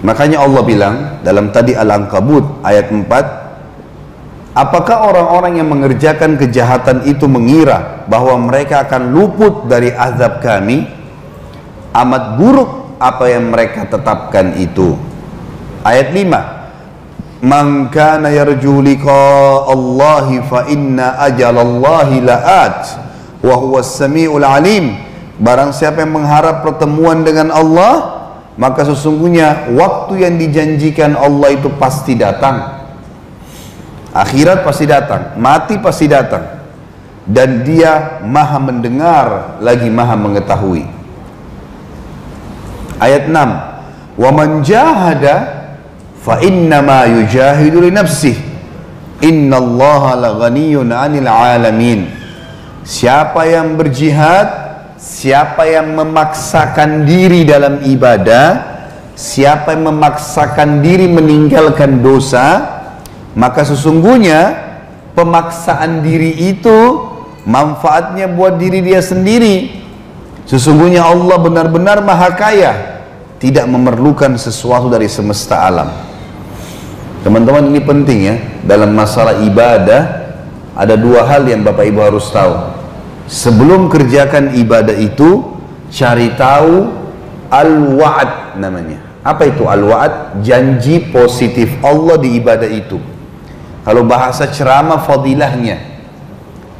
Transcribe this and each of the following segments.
Makanya Allah bilang dalam tadi Al-Ankabut ayat 4, apakah orang-orang yang mengerjakan kejahatan itu mengira bahwa mereka akan luput dari azab kami? Amat buruk apa yang mereka tetapkan itu. Ayat 5, man kana yarju liqa Allahi fa inna ajalallahi la'at wa huwas samiul alim. Barang siapa yang mengharap pertemuan dengan Allah, maka sesungguhnya waktu yang dijanjikan Allah itu pasti datang. Akhirat pasti datang, mati pasti datang, dan Dia maha mendengar lagi maha mengetahui. Ayat 6, wa man jahada fa innama yujahidu li nafsihi innallaha laghaniyun 'anil 'alamin. Siapa yang berjihad, siapa yang memaksakan diri dalam ibadah, siapa yang memaksakan diri meninggalkan dosa, maka sesungguhnya pemaksaan diri itu manfaatnya buat diri dia sendiri. Sesungguhnya Allah benar-benar maha kaya, tidak memerlukan sesuatu dari semesta alam. Teman-teman, ini penting ya, dalam masalah ibadah ada dua hal yang Bapak Ibu harus tahu. Sebelum kerjakan ibadah itu, cari tahu al-wa'ad namanya. Apa itu al-wa'ad? Janji positif Allah di ibadah itu. Kalau bahasa ceramah, fadilahnya.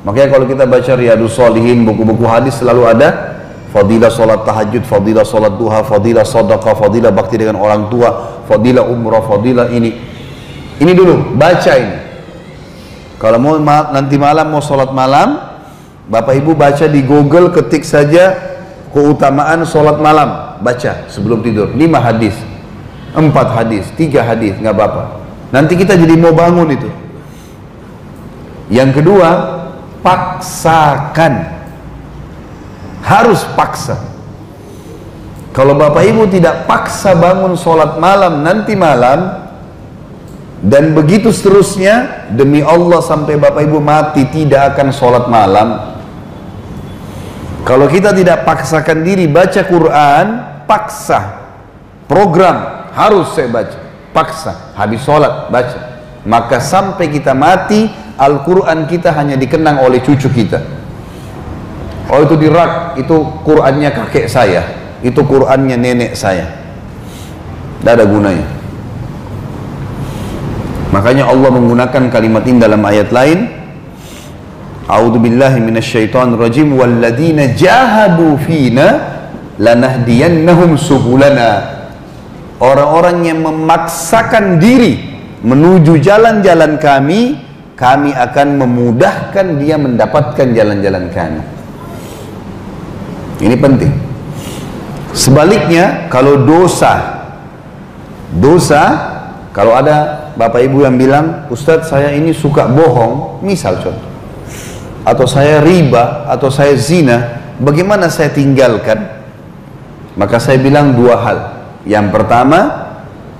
Makanya kalau kita baca Riyadus Shalihin, buku-buku hadis selalu ada fadilah sholat tahajud, fadilah sholat duha, fadilah sedekah, fadilah bakti dengan orang tua, fadilah umrah, fadilah ini. Ini dulu, baca ini. Kalau mau nanti malam mau sholat malam, Bapak Ibu baca di Google, ketik saja keutamaan sholat malam, baca sebelum tidur. 5 hadis, 4 hadis, 3 hadis, nggak apa-apa. Nanti kita jadi mau bangun itu. Yang kedua, paksakan. Harus paksa. Kalau Bapak Ibu tidak paksa bangun sholat malam nanti malam, dan begitu seterusnya, demi Allah sampai Bapak Ibu mati tidak akan sholat malam. Kalau kita tidak paksakan diri baca Quran, paksa, program, harus saya baca, paksa, habis sholat baca, maka sampai kita mati Al-Quran kita hanya dikenang oleh cucu kita. Oh itu di rak, itu Qurannya kakek saya, itu Qurannya nenek saya. Tidak ada gunanya. Makanya Allah menggunakan kalimat ini dalam ayat lain. A'udzubillahi minasyaitonir rajim, walladzina jahadu fina lanahdiyannahum subulana. Orang-orang yang memaksakan diri menuju jalan-jalan kami, kami akan memudahkan dia mendapatkan jalan-jalan kami. Ini penting. Sebaliknya, kalau dosa, kalau ada Bapak Ibu yang bilang, Ustadz saya ini suka bohong, misal contoh, atau saya riba, atau saya zina, bagaimana saya tinggalkan? Maka saya bilang dua hal. Yang pertama,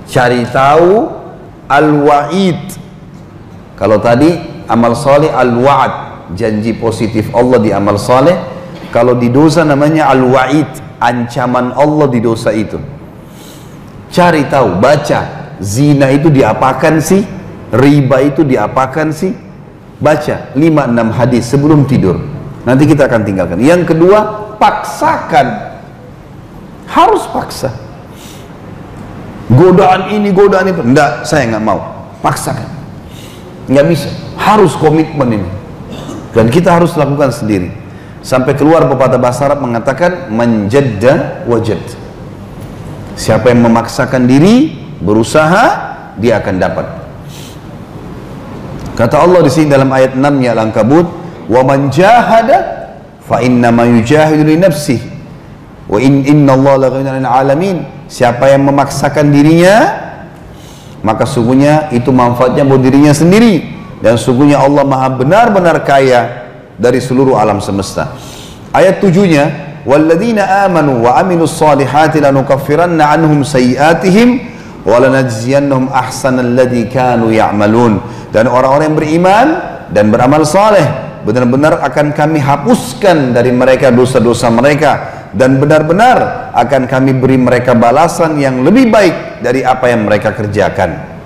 cari tahu al-wa'id. Kalau tadi amal saleh al-wa'ad, janji positif Allah di amal saleh. Kalau di dosa namanya al-wa'id, ancaman Allah di dosa itu. Cari tahu, baca, zina itu diapakan sih? Riba itu diapakan sih? Baca 5-6 hadis sebelum tidur. Nanti kita akan tinggalkan. Yang kedua, paksakan. Harus paksa. Godaan ini, godaan itu. Enggak, saya nggak mau. Paksakan. Nggak bisa. Harus komitmen ini. Dan kita harus lakukan sendiri. Sampai keluar pepatah bahasa Arab mengatakan menjadda wajad. Siapa yang memaksakan diri, berusaha, dia akan dapat. Kata Allah di sini dalam ayat 6-nya Al-Ankabut, wa man jahada fa innama yujahidu li nafsihi wa innallaha laghaniyun 'anil 'alamin. Siapa yang memaksakan dirinya, maka sungguhnya itu manfaatnya buat dirinya sendiri, dan sungguhnya Allah Maha benar-benar kaya dari seluruh alam semesta. Ayat 7-nya, walladzina amanu wa amilus solihati lanukaffiranna anhum sayiatihim wa lanajziyannahum ahsanal ladzi kanu ya'malun. Dan orang-orang yang beriman dan beramal saleh, benar-benar akan kami hapuskan dari mereka dosa-dosa mereka, dan benar-benar akan kami beri mereka balasan yang lebih baik dari apa yang mereka kerjakan.